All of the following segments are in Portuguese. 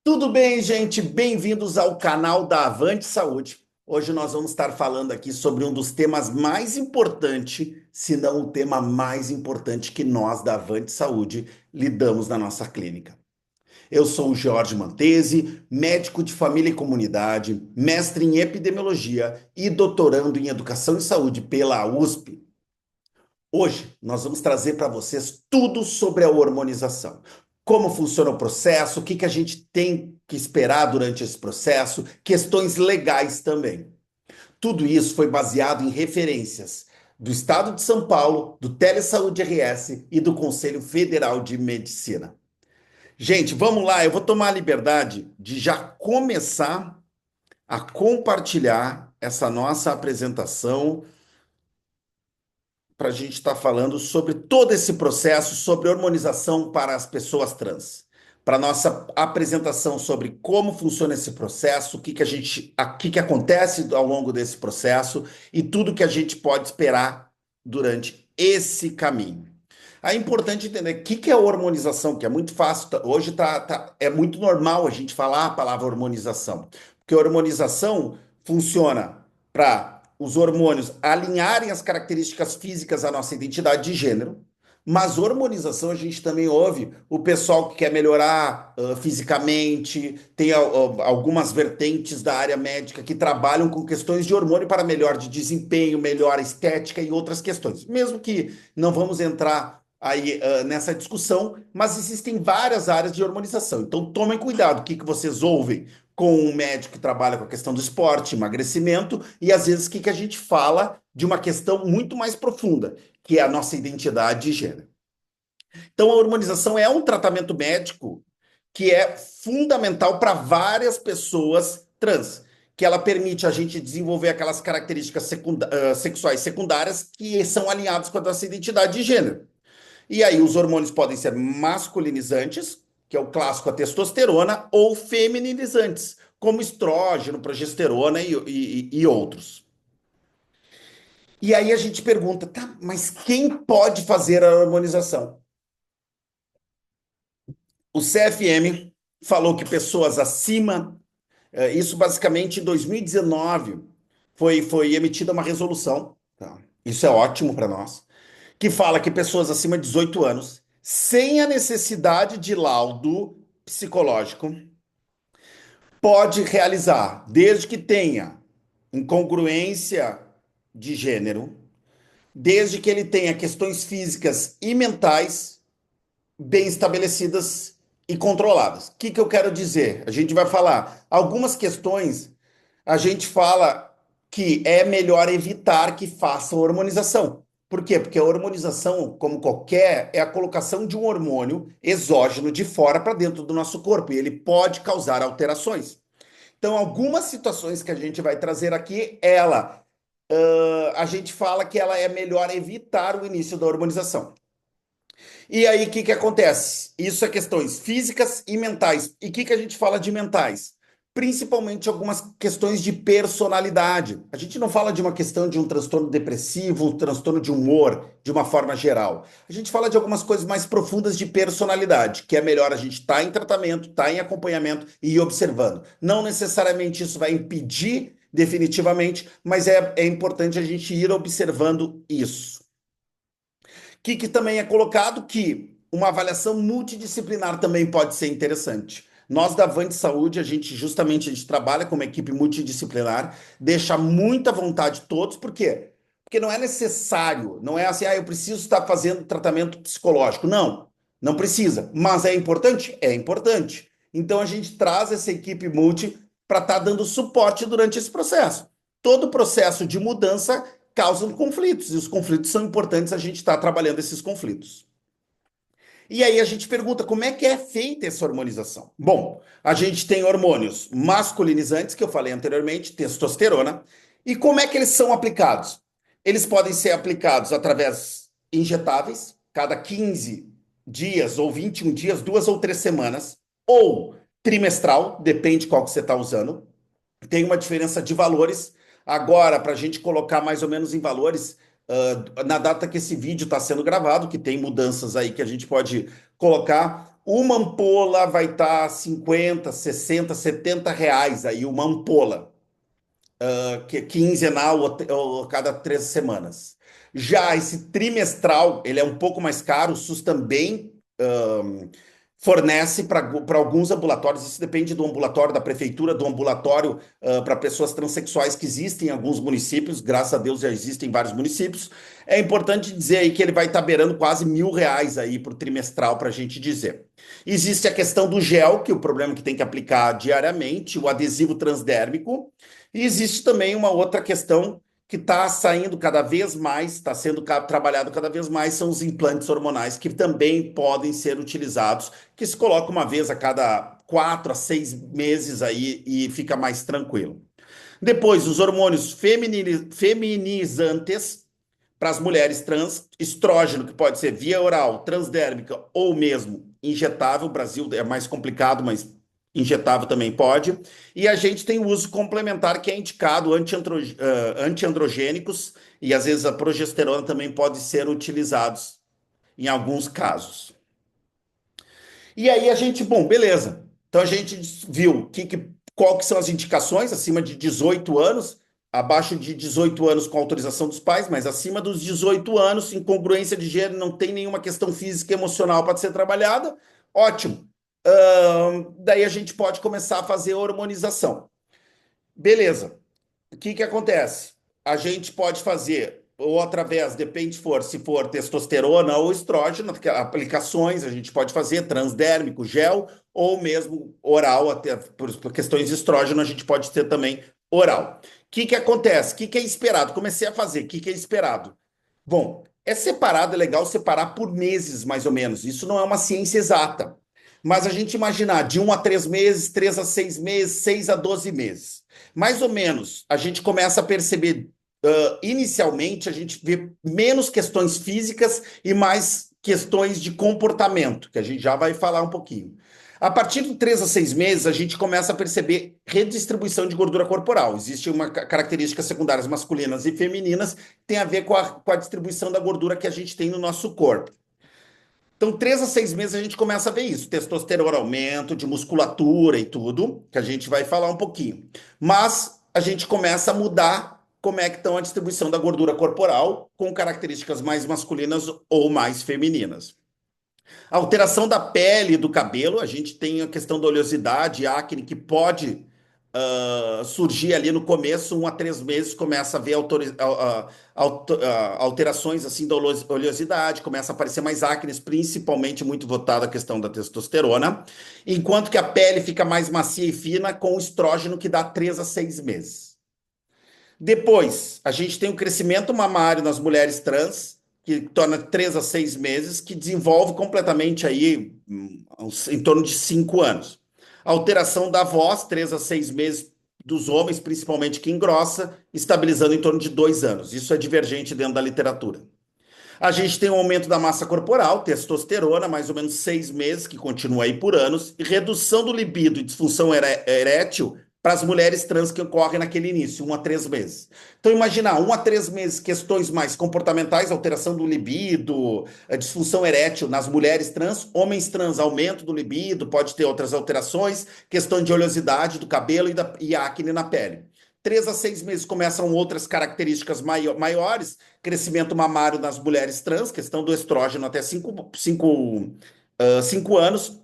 Tudo bem, gente? Bem-vindos ao canal da Avante Saúde. Hoje nós vamos estar falando aqui sobre um dos temas mais importantes, se não o tema mais importante que nós da Avante Saúde lidamos na nossa clínica. Eu sou o Jorge Mantesi, médico de família e comunidade, mestre em epidemiologia e doutorando em educação e saúde pela USP. Hoje nós vamos trazer para vocês tudo sobre a hormonização. Como funciona o processo, o que que a gente tem que esperar durante esse processo, questões legais também. Tudo isso foi baseado em referências do Estado de São Paulo, do Telesaúde RS e do Conselho Federal de Medicina. Gente, vamos lá, eu vou tomar a liberdade de já começar a compartilhar essa nossa apresentação para a gente estar falando sobre todo esse processo, sobre hormonização para as pessoas trans. Para nossa apresentação sobre como funciona esse processo, o que que acontece ao longo desse processo e tudo que a gente pode esperar durante esse caminho. É importante entender o que que é hormonização, que é muito fácil. Hoje é muito normal a gente falar a palavra hormonização, porque a hormonização funciona para os hormônios alinharem as características físicas da nossa identidade de gênero, mas hormonização a gente também ouve o pessoal que quer melhorar fisicamente, tem algumas vertentes da área médica que trabalham com questões de hormônio para melhor de desempenho, melhor estética e outras questões. Mesmo que não vamos entrar aí nessa discussão, mas existem várias áreas de hormonização. Então tomem cuidado, o que que vocês ouvem com um médico que trabalha com a questão do esporte, emagrecimento, e às vezes o que que a gente fala de uma questão muito mais profunda, que é a nossa identidade de gênero. Então, a hormonização é um tratamento médico que é fundamental para várias pessoas trans, que ela permite a gente desenvolver aquelas características sexuais secundárias que são alinhadas com a nossa identidade de gênero. E aí, os hormônios podem ser masculinizantes, que é o clássico a testosterona, ou feminilizantes, como estrógeno, progesterona e outros. E aí a gente pergunta, tá, mas quem pode fazer a hormonização? O CFM falou que pessoas acima, isso basicamente em 2019, foi emitida uma resolução, tá? Isso é ótimo para nós, que fala que pessoas acima de 18 anos, sem a necessidade de laudo psicológico, pode realizar, desde que tenha incongruência de gênero, desde que ele tenha questões físicas e mentais bem estabelecidas e controladas. O que que eu quero dizer? A gente vai falar algumas questões, a gente fala que é melhor evitar que façam hormonização. Por quê? Porque a hormonização, como qualquer, é a colocação de um hormônio exógeno de fora para dentro do nosso corpo e ele pode causar alterações. Então, algumas situações que a gente vai trazer aqui, a gente fala que ela é melhor evitar o início da hormonização. E aí, o que que acontece? Isso é questões físicas e mentais. E o que que a gente fala de mentais? Principalmente algumas questões de personalidade. A gente não fala de uma questão de um transtorno depressivo, um transtorno de humor, de uma forma geral. A gente fala de algumas coisas mais profundas de personalidade, que é melhor a gente estar em tratamento, estar em acompanhamento e ir observando. Não necessariamente isso vai impedir definitivamente, mas é importante a gente ir observando isso que também é colocado que uma avaliação multidisciplinar também pode ser interessante. Nós da Avante Saúde, a gente trabalha com uma equipe multidisciplinar, deixa muita vontade todos, por quê? Porque não é necessário, não é assim, eu preciso estar fazendo tratamento psicológico. Não, não precisa. Mas é importante? É importante. Então a gente traz essa equipe multi para estar dando suporte durante esse processo. Todo processo de mudança causam conflitos, e os conflitos são importantes a gente estar trabalhando esses conflitos. E aí a gente pergunta como é que é feita essa hormonização. Bom, a gente tem hormônios masculinizantes, que eu falei anteriormente, testosterona, e como é que eles são aplicados? Eles podem ser aplicados através injetáveis, cada 15 dias ou 21 dias, 2 ou 3 semanas, ou trimestral, depende qual que você está usando. Tem uma diferença de valores. Agora, para a gente colocar mais ou menos em valores, na data que esse vídeo está sendo gravado, que tem mudanças aí que a gente pode colocar, Uma ampola vai estar 50, 60, R$ 70 aí, uma ampola, que é quinzenal ou cada 3 semanas. Já esse trimestral, ele é um pouco mais caro, o SUS também fornece para alguns ambulatórios, isso depende do ambulatório, da prefeitura, do ambulatório para pessoas transexuais que existem em alguns municípios, graças a Deus já existem em vários municípios. É importante dizer aí que ele vai estar beirando quase R$ 1.000 aí por trimestral para a gente dizer. Existe a questão do gel, que é o problema que tem que aplicar diariamente, o adesivo transdérmico, e existe também uma outra questão que está saindo cada vez mais, está sendo trabalhado cada vez mais, são os implantes hormonais, que também podem ser utilizados, que se coloca uma vez a cada 4 a 6 meses aí e fica mais tranquilo. Depois, os hormônios feminizantes para as mulheres trans, estrógeno, que pode ser via oral, transdérmica ou mesmo injetável. O Brasil é mais complicado, mas injetável também pode. E a gente tem o uso complementar que é indicado, antiandrogênicos, e às vezes a progesterona também pode ser utilizados em alguns casos. E aí a gente, bom, beleza. Então a gente viu qual que são as indicações acima de 18 anos, abaixo de 18 anos com autorização dos pais, mas acima dos 18 anos, incongruência de gênero, não tem nenhuma questão física e emocional para ser trabalhada. Ótimo. Daí a gente pode começar a fazer a hormonização. Beleza. O que acontece? A gente pode fazer, ou através, depende se for testosterona ou estrógeno, aplicações, a gente pode fazer transdérmico, gel, ou mesmo oral, até por questões de estrógeno, a gente pode ter também oral. O que acontece? O que é esperado? Comecei a fazer, o que é esperado? Bom, é separado, é legal separar por meses, mais ou menos. Isso não é uma ciência exata. Mas a gente imaginar de 1 a 3 meses, 3 a 6 meses, 6 a 12 meses. Mais ou menos, a gente começa a perceber, inicialmente, a gente vê menos questões físicas e mais questões de comportamento, que a gente já vai falar um pouquinho. A partir de 3 a 6 meses, a gente começa a perceber redistribuição de gordura corporal. Existe uma característica secundárias masculinas e femininas que tem a ver com a distribuição da gordura que a gente tem no nosso corpo. Então, 3 a 6 meses a gente começa a ver isso, testosterona, aumento de musculatura e tudo, que a gente vai falar um pouquinho. Mas a gente começa a mudar como é que estão a distribuição da gordura corporal, com características mais masculinas ou mais femininas. A alteração da pele e do cabelo, a gente tem a questão da oleosidade, acne, que pode surgir ali no começo, 1 a 3 meses, começa a ver alterações assim da oleosidade, começa a aparecer mais acne, principalmente muito voltada à questão da testosterona, enquanto que a pele fica mais macia e fina com o estrógeno, que dá 3 a 6 meses. Depois, a gente tem o crescimento mamário nas mulheres trans, que torna 3 a 6 meses, que desenvolve completamente aí em torno de 5 anos. A alteração da voz, 3 a 6 meses dos homens, principalmente que engrossa, estabilizando em torno de 2 anos. Isso é divergente dentro da literatura. A gente tem um aumento da massa corporal, testosterona, mais ou menos 6 meses, que continua aí por anos, e redução do libido e disfunção erétil para as mulheres trans que ocorrem naquele início, 1 a 3 meses. Então, imaginar, 1 a 3 meses, questões mais comportamentais, alteração do libido, a disfunção erétil nas mulheres trans, homens trans, aumento do libido, pode ter outras alterações, questão de oleosidade do cabelo e acne na pele. 3 a 6 meses começam outras características maiores, crescimento mamário nas mulheres trans, questão do estrógeno até 5 anos,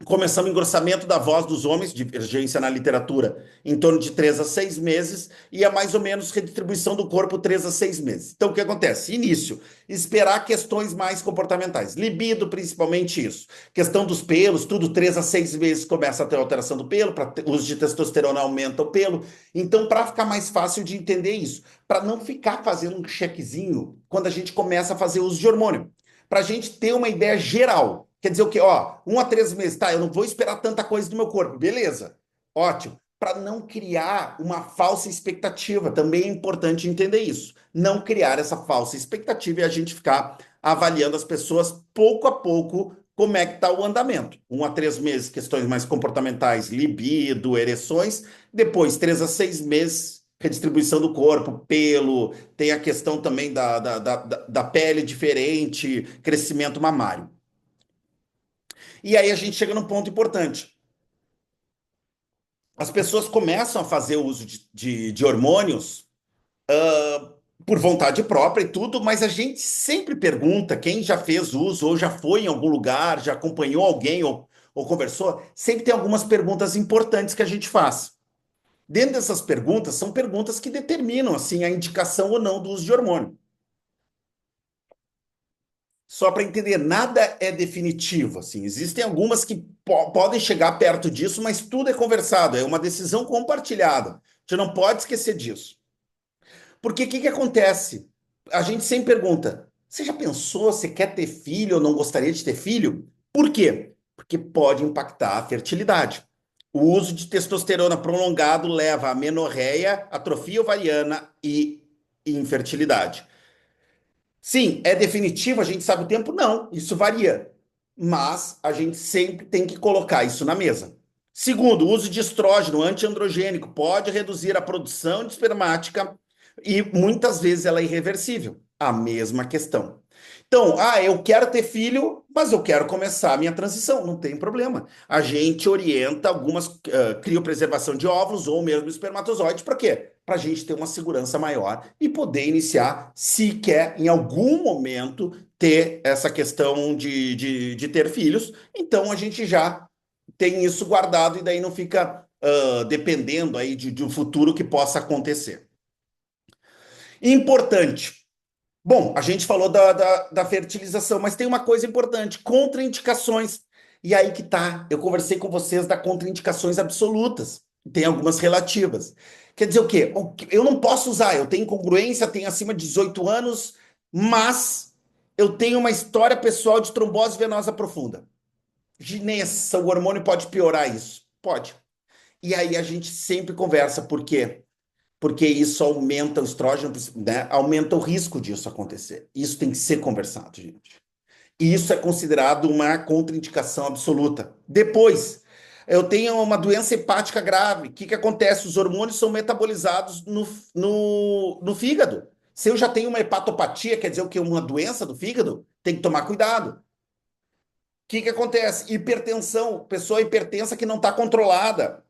começando o engrossamento da voz dos homens, divergência na literatura, em torno de 3 a 6 meses, e a mais ou menos redistribuição do corpo 3 a 6 meses. Então, o que acontece? Início, esperar questões mais comportamentais, libido, principalmente isso. Questão dos pelos, tudo 3 a 6 meses começa a ter alteração do pelo, para uso de testosterona aumenta o pelo. Então, para ficar mais fácil de entender isso, para não ficar fazendo um chequezinho quando a gente começa a fazer uso de hormônio, para a gente ter uma ideia geral. Quer dizer o quê? Ó, 1 a 3 meses, tá? Eu não vou esperar tanta coisa do meu corpo, beleza? Ótimo. Para não criar uma falsa expectativa, também é importante entender isso. Não criar essa falsa expectativa e a gente ficar avaliando as pessoas pouco a pouco como é que está o andamento. 1 a 3 meses, questões mais comportamentais, libido, ereções. Depois, 3 a 6 meses, redistribuição do corpo, pelo, tem a questão também da pele diferente, crescimento mamário. E aí a gente chega num ponto importante. As pessoas começam a fazer uso de hormônios por vontade própria e tudo, mas a gente sempre pergunta, quem já fez uso ou já foi em algum lugar, já acompanhou alguém ou conversou, sempre tem algumas perguntas importantes que a gente faz. Dentro dessas perguntas, são perguntas que determinam assim a indicação ou não do uso de hormônio. Só para entender, nada é definitivo, assim. Existem algumas que podem chegar perto disso, mas tudo é conversado, é uma decisão compartilhada. A gente não pode esquecer disso. Porque o que acontece? A gente sempre pergunta: você já pensou se quer ter filho ou não gostaria de ter filho? Por quê? Porque pode impactar a fertilidade. O uso de testosterona prolongado leva a amenorreia, atrofia ovariana e infertilidade. Sim, é definitivo, a gente sabe o tempo? Não, isso varia. Mas a gente sempre tem que colocar isso na mesa. Segundo, o uso de estrógeno antiandrogênico pode reduzir a produção de espermática e muitas vezes ela é irreversível. A mesma questão. Então, eu quero ter filho, mas eu quero começar a minha transição. Não tem problema. A gente orienta algumas criopreservação de óvulos ou mesmo espermatozoides. Para quê? Para a gente ter uma segurança maior e poder iniciar, se quer, em algum momento, ter essa questão de ter filhos. Então, a gente já tem isso guardado e daí não fica dependendo aí de um futuro que possa acontecer. Importante. Bom, a gente falou da fertilização, mas tem uma coisa importante: contraindicações. E aí que tá. Eu conversei com vocês da contraindicações absolutas. Tem algumas relativas. Quer dizer o quê? Eu não posso usar, eu tenho incongruência, tenho acima de 18 anos, mas eu tenho uma história pessoal de trombose venosa profunda. Nessa, o hormônio pode piorar isso? Pode. E aí a gente sempre conversa, por quê? Porque isso aumenta o estrógeno, né? Aumenta o risco disso acontecer. Isso tem que ser conversado, gente. E isso é considerado uma contraindicação absoluta. Depois, eu tenho uma doença hepática grave. O que, que acontece? Os hormônios são metabolizados no fígado. Se eu já tenho uma hepatopatia, quer dizer o que? Uma doença do fígado, tem que tomar cuidado. O que, que acontece? Hipertensão, pessoa hipertensa que não está controlada.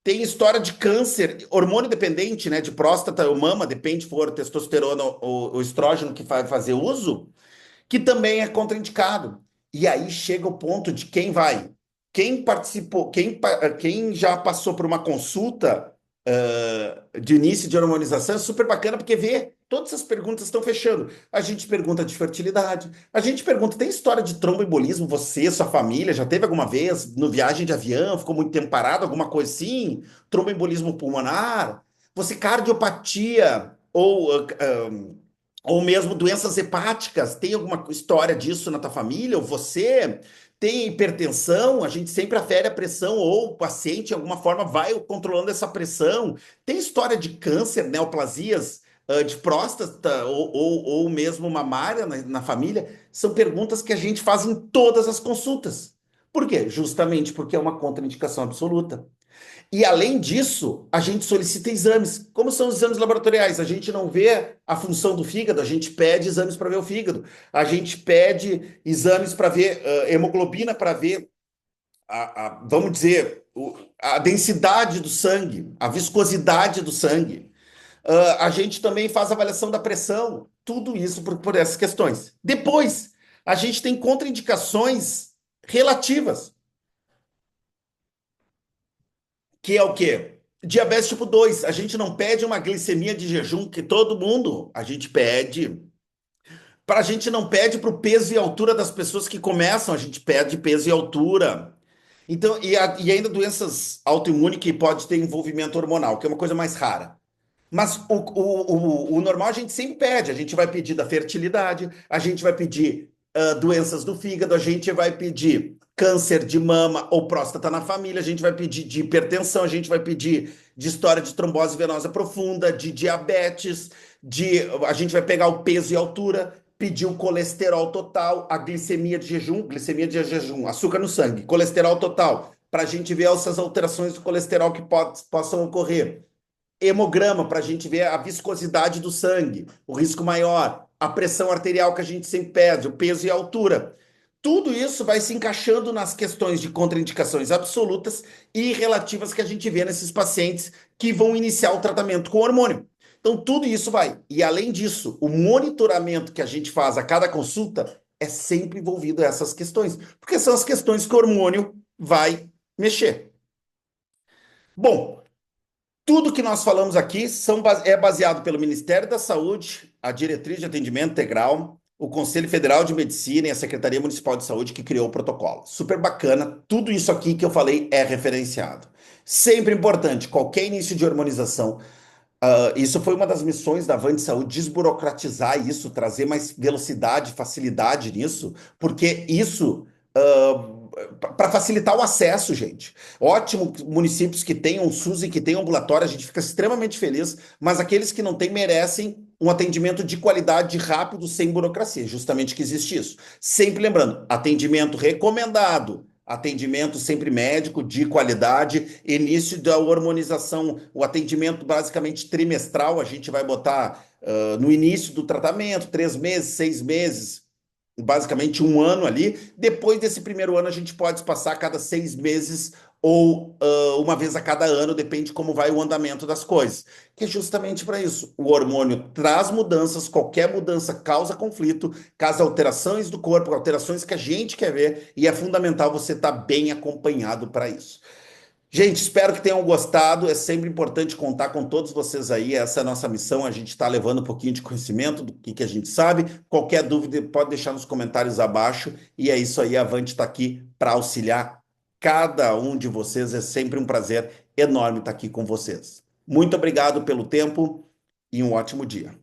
Tem história de câncer, hormônio dependente, né? De próstata ou mama, depende se for testosterona ou estrógeno que vai fazer uso, que também é contraindicado. E aí chega o ponto de quem vai. Quem participou, quem já passou por uma consulta de início de hormonização é super bacana, porque vê, todas essas perguntas estão fechando. A gente pergunta de fertilidade, a gente pergunta, tem história de tromboembolismo, você, sua família, já teve alguma vez no viagem de avião, ficou muito tempo parado, alguma coisa assim? Tromboembolismo pulmonar? Você cardiopatia ou mesmo doenças hepáticas, tem alguma história disso na tua família? Ou você tem hipertensão? A gente sempre afere a pressão, ou o paciente, de alguma forma, vai controlando essa pressão. Tem história de câncer, neoplasias, de próstata ou mesmo mamária na família? São perguntas que a gente faz em todas as consultas. Por quê? Justamente porque é uma contraindicação absoluta. E além disso, a gente solicita exames. Como são os exames laboratoriais? A gente não vê a função do fígado, a gente pede exames para ver o fígado. A gente pede exames para ver hemoglobina, para ver, vamos dizer, a densidade do sangue, a viscosidade do sangue. A gente também faz avaliação da pressão, tudo isso por essas questões. Depois, a gente tem contraindicações relativas. Que é o quê? Diabetes tipo 2. A gente não pede uma glicemia de jejum, que todo mundo, a gente pede. Para a gente não pede para o peso e altura das pessoas que começam, a gente pede peso e altura. Então, e ainda doenças autoimunes que pode ter envolvimento hormonal, que é uma coisa mais rara. Mas o normal a gente sempre pede. A gente vai pedir da fertilidade, a gente vai pedir doenças do fígado, a gente vai pedir câncer de mama ou próstata na família, a gente vai pedir de hipertensão, a gente vai pedir de história de trombose venosa profunda, de diabetes, a gente vai pegar o peso e altura, pedir o colesterol total, a glicemia de jejum, açúcar no sangue, colesterol total, para a gente ver essas alterações do colesterol que possam ocorrer, hemograma para a gente ver a viscosidade do sangue, o risco maior, a pressão arterial que a gente sempre pede, o peso e a altura. tudo isso vai se encaixando nas questões de contraindicações absolutas e relativas que a gente vê nesses pacientes que vão iniciar o tratamento com hormônio. Então, tudo isso vai. E além disso, o monitoramento que a gente faz a cada consulta é sempre envolvido essas questões, porque são as questões que o hormônio vai mexer. Bom, tudo que nós falamos aqui é baseado pelo Ministério da Saúde, a Diretriz de Atendimento Integral, o Conselho Federal de Medicina e a Secretaria Municipal de Saúde que criou o protocolo. Super bacana, tudo isso aqui que eu falei é referenciado. Sempre importante, qualquer início de hormonização, isso foi uma das missões da Avante Saúde, desburocratizar isso, trazer mais velocidade, facilidade nisso, porque isso para facilitar o acesso, gente. Ótimo municípios que tenham SUS e que tenham ambulatório, a gente fica extremamente feliz, mas aqueles que não têm merecem um atendimento de qualidade rápido, sem burocracia, justamente que existe isso. Sempre lembrando, atendimento recomendado, atendimento sempre médico, de qualidade, início da hormonização, o atendimento basicamente trimestral, a gente vai botar no início do tratamento, 3 meses, 6 meses, basicamente um ano ali. Depois desse primeiro ano, a gente pode passar a cada 6 meses ou uma vez a cada ano, depende de como vai o andamento das coisas. Que é justamente para isso. O hormônio traz mudanças, qualquer mudança causa conflito, causa alterações do corpo, alterações que a gente quer ver, e é fundamental você estar bem acompanhado para isso. Gente, espero que tenham gostado. É sempre importante contar com todos vocês aí. Essa é a nossa missão. A gente está levando um pouquinho de conhecimento do que a gente sabe. Qualquer dúvida, pode deixar nos comentários abaixo. E é isso aí. A Avante está aqui para auxiliar cada um de vocês. É sempre um prazer enorme estar aqui com vocês. Muito obrigado pelo tempo e um ótimo dia.